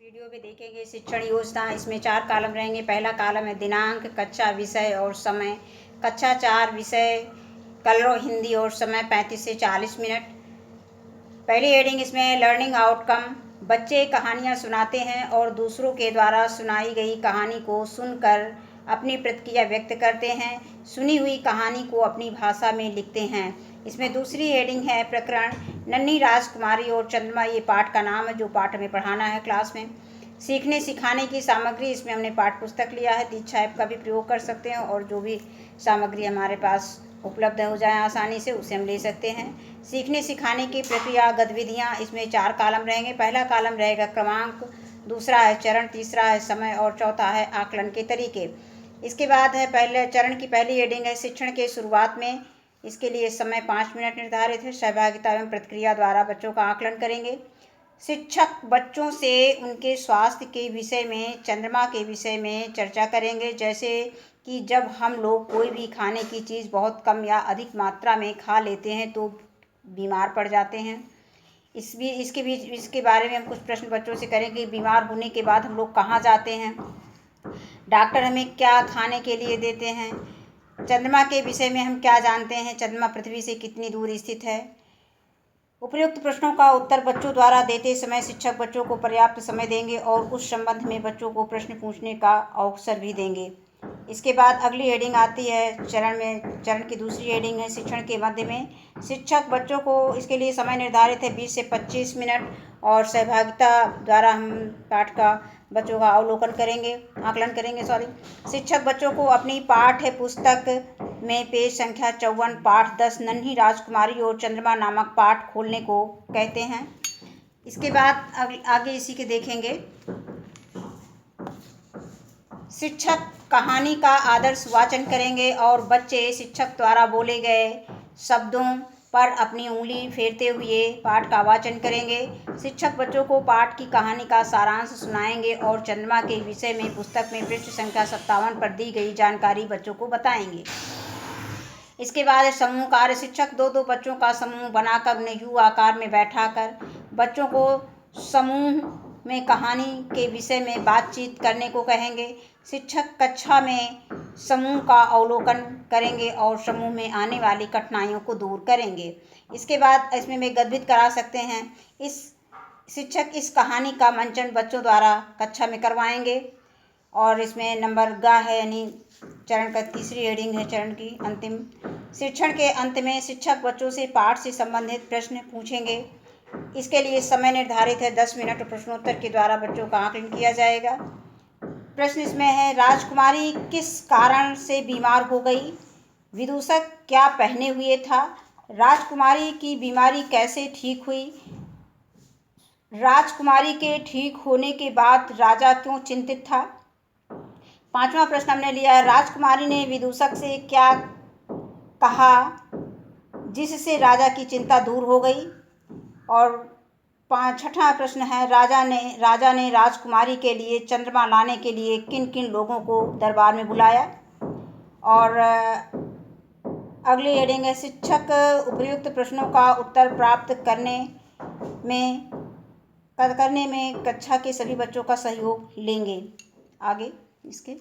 Video में देखेंगे शिक्षण योजना। इसमें 4 कॉलम रहेंगे। पहला कॉलम है दिनांक, कक्षा, विषय और समय। कक्षा 4 विषय कलरव हिंदी और समय 35 से 40 मिनट। पहली हेडिंग इसमें लर्निंग आउटकम। बच्चे कहानियाँ सुनाते हैं और दूसरों के द्वारा सुनाई गई कहानी को सुनकर अपनी प्रतिक्रिया व्यक्त करते हैं। सुनी हुई कहानी को अपनी भाषा में लिखते हैं। इसमें दूसरी हेडिंग है प्रकरण नन्ही राजकुमारी और चंद्रमा। ये पाठ का नाम है जो पाठ हमें पढ़ाना है क्लास में। सीखने सिखाने की सामग्री, इसमें हमने पाठ पुस्तक लिया है। दीक्षा ऐप का भी प्रयोग कर सकते हैं और जो भी सामग्री हमारे पास उपलब्ध हो जाए आसानी से उसे हम ले सकते हैं। सीखने सिखाने की प्रक्रिया गतिविधियाँ, इसमें 4 कॉलम रहेंगे। पहला कॉलम रहेगा क्रमांक, दूसरा है चरण, तीसरा है समय और चौथा है आकलन के तरीके। इसके बाद है पहले चरण की पहली हेडिंग है शिक्षण के शुरुआत में। इसके लिए समय 5 मिनट निर्धारित है। सहभागिता एवं प्रतिक्रिया द्वारा बच्चों का आकलन करेंगे। शिक्षक बच्चों से उनके स्वास्थ्य के विषय में, चंद्रमा के विषय में चर्चा करेंगे। जैसे कि जब हम लोग कोई भी खाने की चीज़ बहुत कम या अधिक मात्रा में खा लेते हैं तो बीमार पड़ जाते हैं। इसके बारे में हम कुछ प्रश्न बच्चों से करेंगे। बीमार होने के बाद हम लोग कहाँ जाते हैं, डॉक्टर हमें क्या खाने के लिए देते हैं, चंद्रमा के विषय में हम क्या जानते हैं, चंद्रमा पृथ्वी से कितनी दूर स्थित है। उपयुक्त प्रश्नों का उत्तर बच्चों द्वारा देते समय शिक्षक बच्चों को पर्याप्त समय देंगे और उस संबंध में बच्चों को प्रश्न पूछने का अवसर भी देंगे। इसके बाद अगली हेडिंग आती है चरण की दूसरी हेडिंग है शिक्षण के मध्य में। शिक्षक बच्चों को, इसके लिए समय निर्धारित है 20 से 25 मिनट और सहभागिता द्वारा हम पाठ का बच्चों का आकलन करेंगे। शिक्षक बच्चों को अपनी पाठ्य पुस्तक में पेज संख्या 54 पाठ 10 नन्ही राजकुमारी और चंद्रमा नामक पाठ खोलने को कहते हैं। इसके बाद आगे इसी के देखेंगे। शिक्षक कहानी का आदर्श वाचन करेंगे और बच्चे शिक्षक द्वारा बोले गए शब्दों पर अपनी उंगली फेरते हुए पाठ का वाचन करेंगे। शिक्षक बच्चों को पाठ की कहानी का सारांश सुनाएंगे और चंद्रमा के विषय में पुस्तक में पृष्ठ संख्या 57 पर दी गई जानकारी बच्चों को बताएंगे। इसके बाद समूह कार्य। शिक्षक दो बच्चों का समूह बनाकर उन्हें यू आकार में बैठाकर बच्चों को समूह में कहानी के विषय में बातचीत करने को कहेंगे। शिक्षक कक्षा में समूह का अवलोकन करेंगे और समूह में आने वाली कठिनाइयों को दूर करेंगे। इसके बाद इसमें वे गद्भित करा सकते हैं। शिक्षक इस कहानी का मंचन बच्चों द्वारा कक्षा में करवाएंगे। और इसमें नंबर गा है, यानी चरण का तीसरी हेडिंग है चरण की अंतिम। शिक्षण के अंत में शिक्षक बच्चों से पाठ से संबंधित प्रश्न पूछेंगे। इसके लिए समय निर्धारित है 10 मिनट और प्रश्नोत्तर के द्वारा बच्चों का आकलन किया जाएगा। प्रश्न इसमें है राजकुमारी किस कारण से बीमार हो गई, विदूषक क्या पहने हुए था, राजकुमारी की बीमारी कैसे ठीक हुई, राजकुमारी के ठीक होने के बाद राजा क्यों चिंतित था। 5वां प्रश्न हमने लिया है राजकुमारी ने विदूषक से क्या कहा जिससे राजा की चिंता दूर हो गई। और 6वां प्रश्न है राजा ने राजकुमारी के लिए चंद्रमा लाने के लिए किन किन लोगों को दरबार में बुलाया। और अगली हेडिंग है शिक्षक उपयुक्त प्रश्नों का उत्तर प्राप्त करने में कक्षा के सभी बच्चों का सहयोग लेंगे। आगे इसके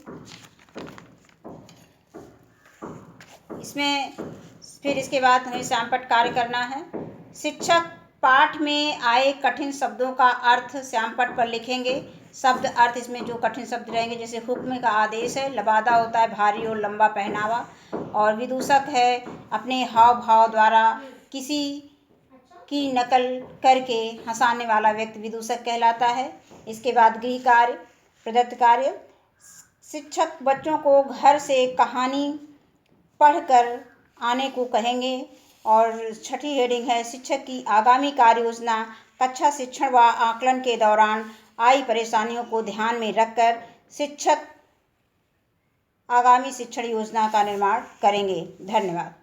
बाद हमें श्यामपट्ट कार्य करना है। शिक्षक पाठ में आए कठिन शब्दों का अर्थ श्यामपट्ट पर लिखेंगे। शब्द अर्थ इसमें जो कठिन शब्द रहेंगे, जैसे हुक्म का आदेश है, लबादा होता है भारी और लंबा पहनावा, और विदूषक है अपने हाव भाव द्वारा किसी की नकल करके हंसाने वाला व्यक्ति विदूषक कहलाता है। इसके बाद गृह कार्य, प्रदत्त कार्य। शिक्षक बच्चों को घर से कहानी पढ़कर आने को कहेंगे। और 6ठी हेडिंग है शिक्षक की आगामी कार्य योजना। कक्षा शिक्षण व आकलन के दौरान आई परेशानियों को ध्यान में रखकर शिक्षक आगामी शिक्षण योजना का निर्माण करेंगे। धन्यवाद।